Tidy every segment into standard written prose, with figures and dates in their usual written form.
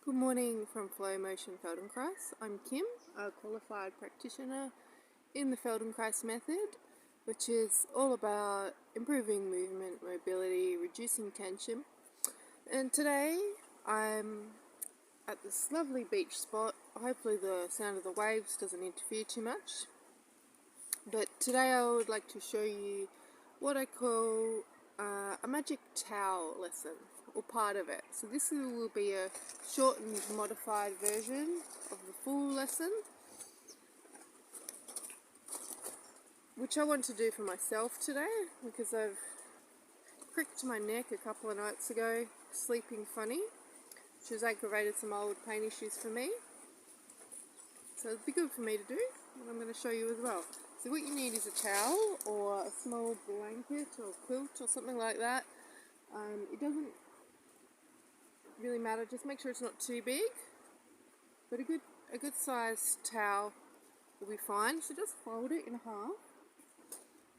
Good morning from Flow Motion Feldenkrais. I'm Kim, a qualified practitioner in the Feldenkrais method, which is all about improving movement, mobility, reducing tension. And today I'm at this lovely beach spot. Hopefully the sound of the waves doesn't interfere too much. But today I would like to show you what I call a magic towel lesson, or part of it. So this will be a shortened, modified version of the full lesson, which I want to do for myself today because I've cricked my neck a couple of nights ago, sleeping funny, which has aggravated some old pain issues for me. So it'd be good for me to do, and I'm going to show you as well. So what you need is a towel or a small blanket or quilt or something like that. It doesn't really matter, just make sure it's not too big, but a good sized towel will be fine. So just fold it in half,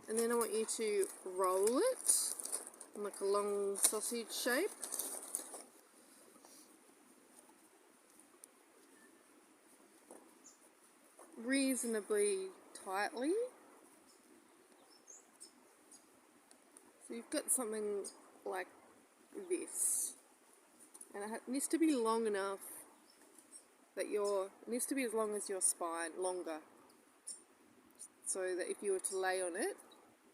and then I want you to roll it in like a long sausage shape. Reasonably tightly. So you've got something like this, and it needs to be long enough that it needs to be as long as your spine, longer, so that if you were to lay on it,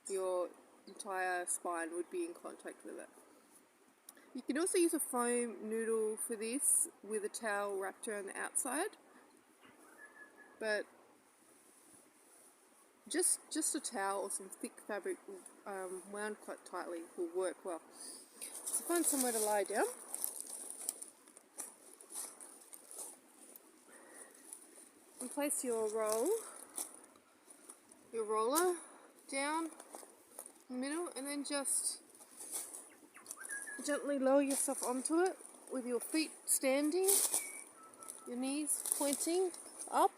your entire spine would be in contact with it. You can also use a foam noodle for this with a towel wrapped around the outside, but just a towel or some thick fabric wound quite tightly will work well. So find somewhere to lie down. And place your roller down in the middle, and then just gently lower yourself onto it with your feet standing, your knees pointing up,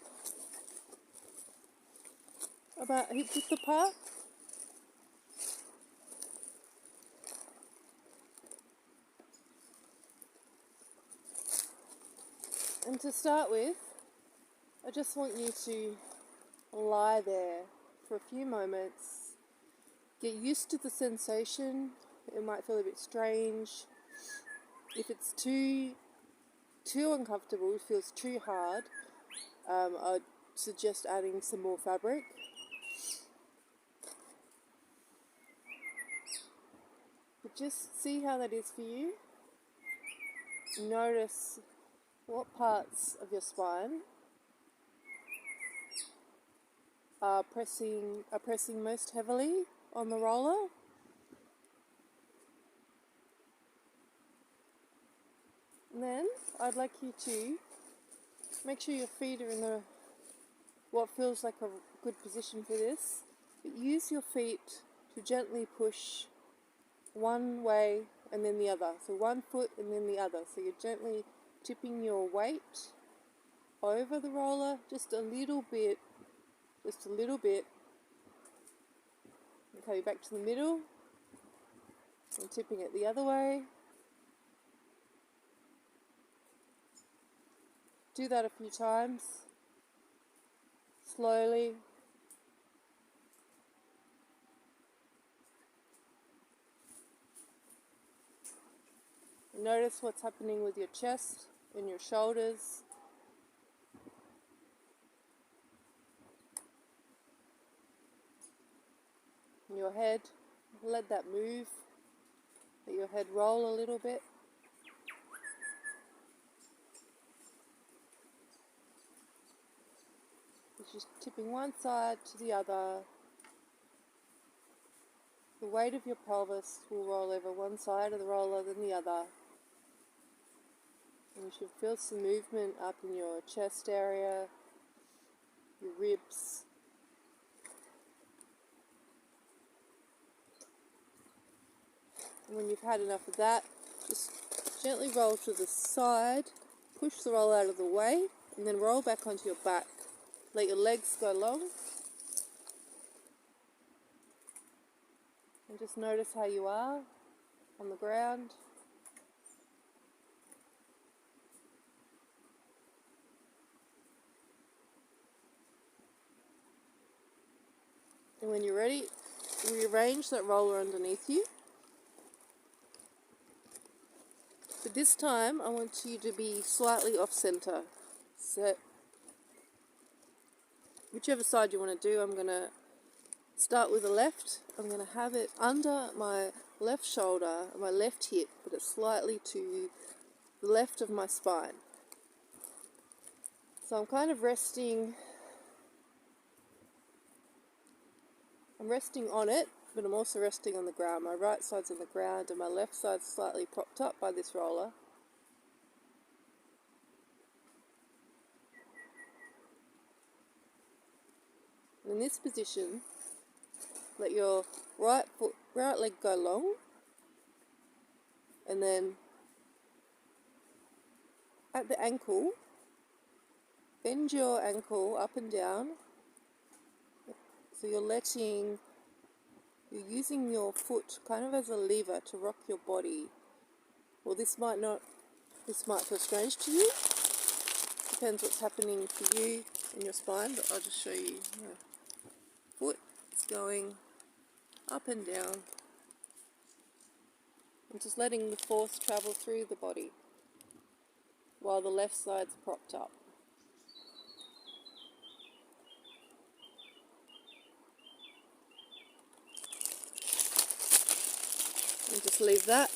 about hip width apart. And to start with, I just want you to lie there for a few moments. Get used to the sensation. It might feel a bit strange. If it's too uncomfortable, it feels too hard, I'd suggest adding some more fabric. But just see how that is for you. Notice what parts of your spine are pressing most heavily on the roller. And then I'd like you to make sure your feet are in what feels like a good position for this. But use your feet to gently push one way and then the other. So one foot and then the other. So you're gently tipping your weight over the roller just a little bit. Okay, back to the middle and tipping it the other way. Do that a few times, slowly. Notice what's happening with your chest and your shoulders. And your head, let that move. Let your head roll a little bit. It's just tipping one side to the other. The weight of your pelvis will roll over one side of the roller than the other. And you should feel some movement up in your chest area, your ribs. And when you've had enough of that, just gently roll to the side, push the roll out of the way, and then roll back onto your back. Let your legs go long. And just notice how you are on the ground. And when you're ready, rearrange that roller underneath you. But this time I want you to be slightly off center. So whichever side you want to do, I'm going to start with the left. I'm going to have it under my left shoulder, my left hip, but it's slightly to the left of my spine. So I'm kind of resting on it, but I'm also resting on the ground. My right side's on the ground and my left side's slightly propped up by this roller. In this position, let your right leg go long, and then at the ankle, bend your ankle up and down. So you're using your foot kind of as a lever to rock your body. Well, this might feel strange to you. Depends what's happening for you in your spine, but I'll just show you. Foot is going up and down. I'm just letting the force travel through the body while the left side's propped up. And just leave that.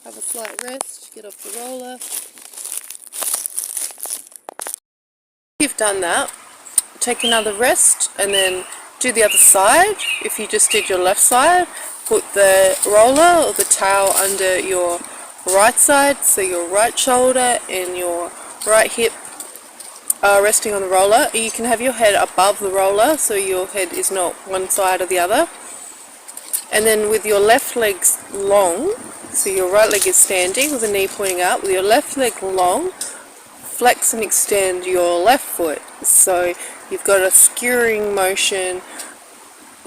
Have a slight rest, get off the roller. You've done that, take another rest and then do the other side. If you just did your left side, put the roller or the towel under your right side, so your right shoulder and your right hip are resting on the roller. You can have your head above the roller so your head is not one side or the other. And then with your left leg long, so your right leg is standing with the knee pointing out, with your left leg long, flex and extend your left foot. So you've got a skewering motion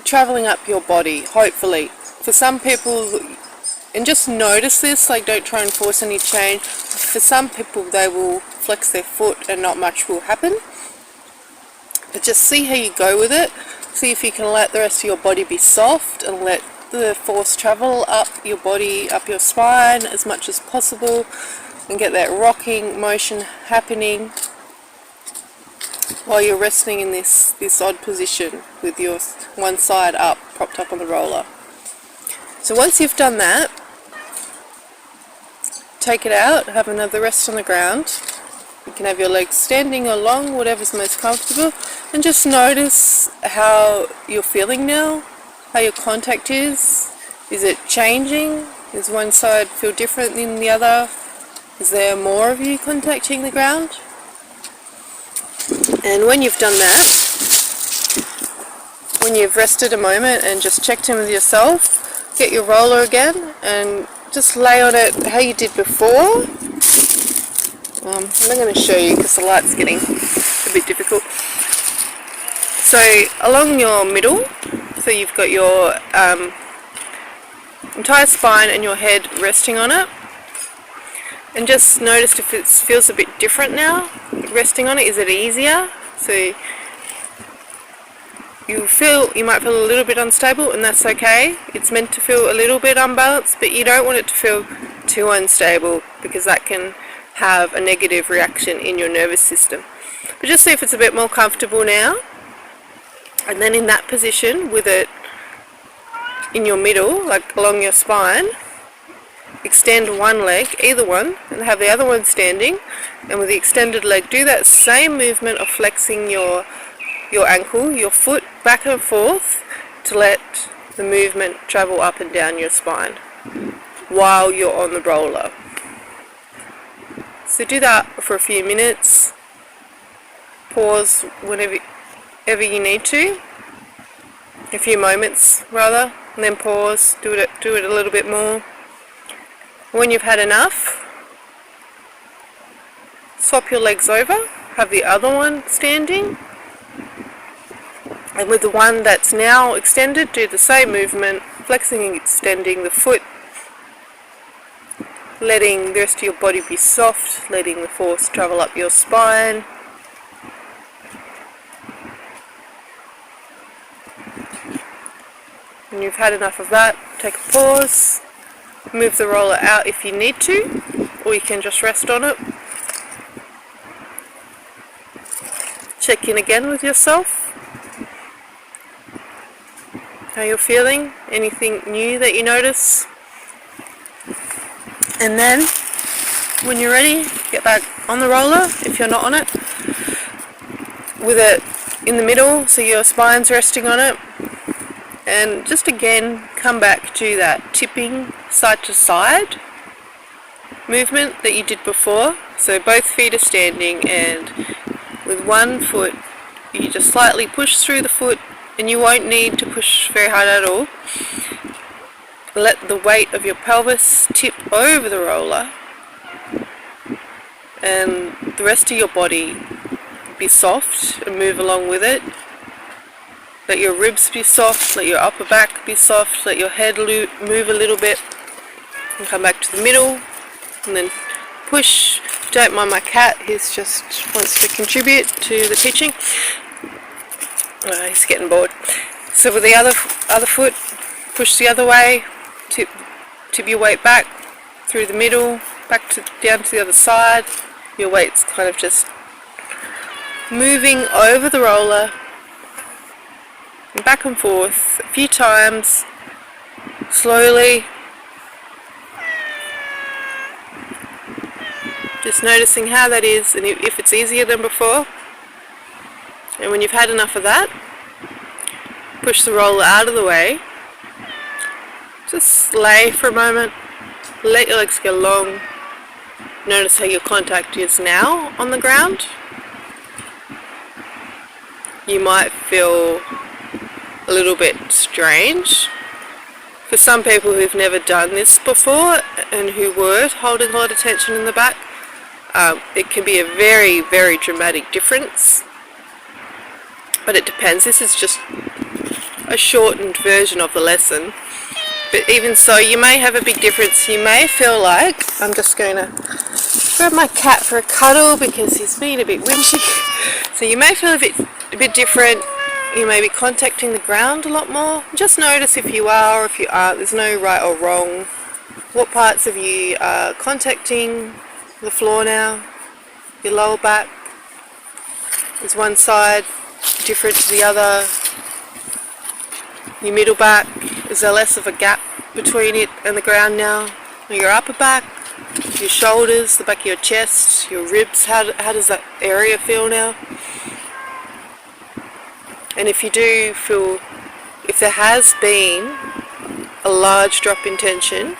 traveling up your body, hopefully. For some people, and just notice this, like don't try and force any change. For some people they will flex their foot and not much will happen. But just see how you go with it. See if you can let the rest of your body be soft and let the force travel up your body, up your spine as much as possible, and get that rocking motion happening while you're resting in this odd position with your one side up, propped up on the roller. So once you've done that, take it out, have another rest on the ground. You can have your legs standing or long, whatever's most comfortable, and just notice how you're feeling now, how your contact is. Is it changing? Does one side feel different than the other? Is there more of you contacting the ground? And when you've done that, when you've rested a moment and just checked in with yourself, get your roller again and just lay on it how you did before. I'm not going to show you because the light's getting a bit difficult. So along your middle, so you've got your entire spine and your head resting on it. And just notice if it feels a bit different now, resting on it. Is it easier? So you might feel a little bit unstable, and that's okay. It's meant to feel a little bit unbalanced, but you don't want it to feel too unstable because that can have a negative reaction in your nervous system. But just see if it's a bit more comfortable now. And then in that position, with it in your middle, like along your spine, extend one leg, either one, and have the other one standing. And with the extended leg, do that same movement of flexing your ankle, your foot back and forth to let the movement travel up and down your spine while you're on the roller. So do that for a few minutes. Pause whenever you need to, a few moments rather, and then pause. Do it a little bit more. When you've had enough, swap your legs over. Have the other one standing. And with the one that's now extended, do the same movement, flexing and extending the foot, letting the rest of your body be soft, letting the force travel up your spine. When you've had enough of that, take a pause, move the roller out if you need to, or you can just rest on it. Check in again with yourself, how you're feeling, anything new that you notice. And then, when you're ready, get back on the roller, if you're not on it, with it in the middle so your spine's resting on it. And just again, come back to that tipping side to side movement that you did before. So both feet are standing, and with one foot you just slightly push through the foot, and you won't need to push very hard at all. Let the weight of your pelvis tip over the roller, and the rest of your body be soft and move along with it. Let your ribs be soft, let your upper back be soft, let your head move a little bit, and come back to the middle, and then push. Don't mind my cat, he's just wants to contribute to the teaching. He's getting bored. So with the other foot, push the other way, tip your weight back through the middle, down to the other side. Your weight's kind of just moving over the roller, and back and forth a few times, slowly, just noticing how that is and if it's easier than before. And when you've had enough of that, push the roller out of the way, just lay for a moment, let your legs go long, notice how your contact is now on the ground. You might feel a little bit strange. For some people who've never done this before and who were holding a lot of tension in the back, it can be a very, very dramatic difference. But it depends. This is just a shortened version of the lesson. But even so, you may have a big difference. You may feel like, I'm just going to grab my cat for a cuddle because he's being a bit whingy. So you may feel a bit different. You may be contacting the ground a lot more. Just notice if you are or if you aren't. There's no right or wrong. What parts of you are contacting the floor now? Your lower back? Is one side different to the other? Your middle back? Is there less of a gap between it and the ground now? Your upper back? Your shoulders? The back of your chest? Your ribs? How does that area feel now? And if you do feel, if there has been a large drop in tension,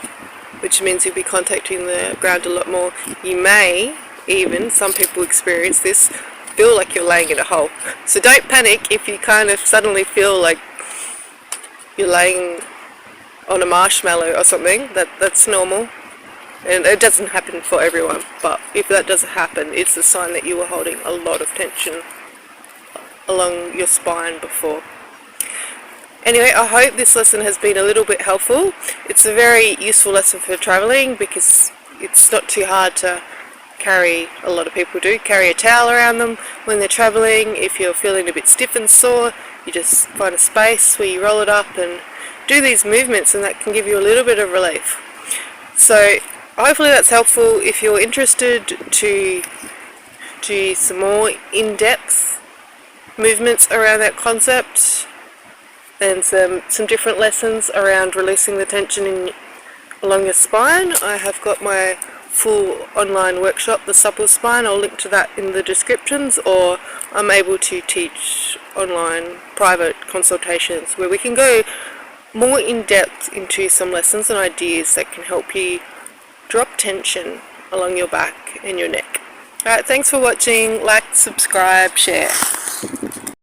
which means you'll be contacting the ground a lot more, you may even, some people experience this, feel like you're laying in a hole. So don't panic if you kind of suddenly feel like you're laying on a marshmallow or something. That's normal. And it doesn't happen for everyone, but if that doesn't happen, it's a sign that you were holding a lot of tension along your spine before. Anyway, I hope this lesson has been a little bit helpful. It's a very useful lesson for travelling because it's not too hard to carry. A lot of people do carry a towel around them when they're travelling. If you're feeling a bit stiff and sore, you just find a space where you roll it up and do these movements, and that can give you a little bit of relief. So hopefully that's helpful. If you're interested to do some more in-depth movements around that concept and some different lessons around releasing the tension along your spine, I have got my full online workshop, the Supple Spine. I'll link to that in the descriptions, or I'm able to teach online private consultations where we can go more in depth into some lessons and ideas that can help you drop tension along your back and your neck. Alright, thanks for watching. Like, subscribe, share.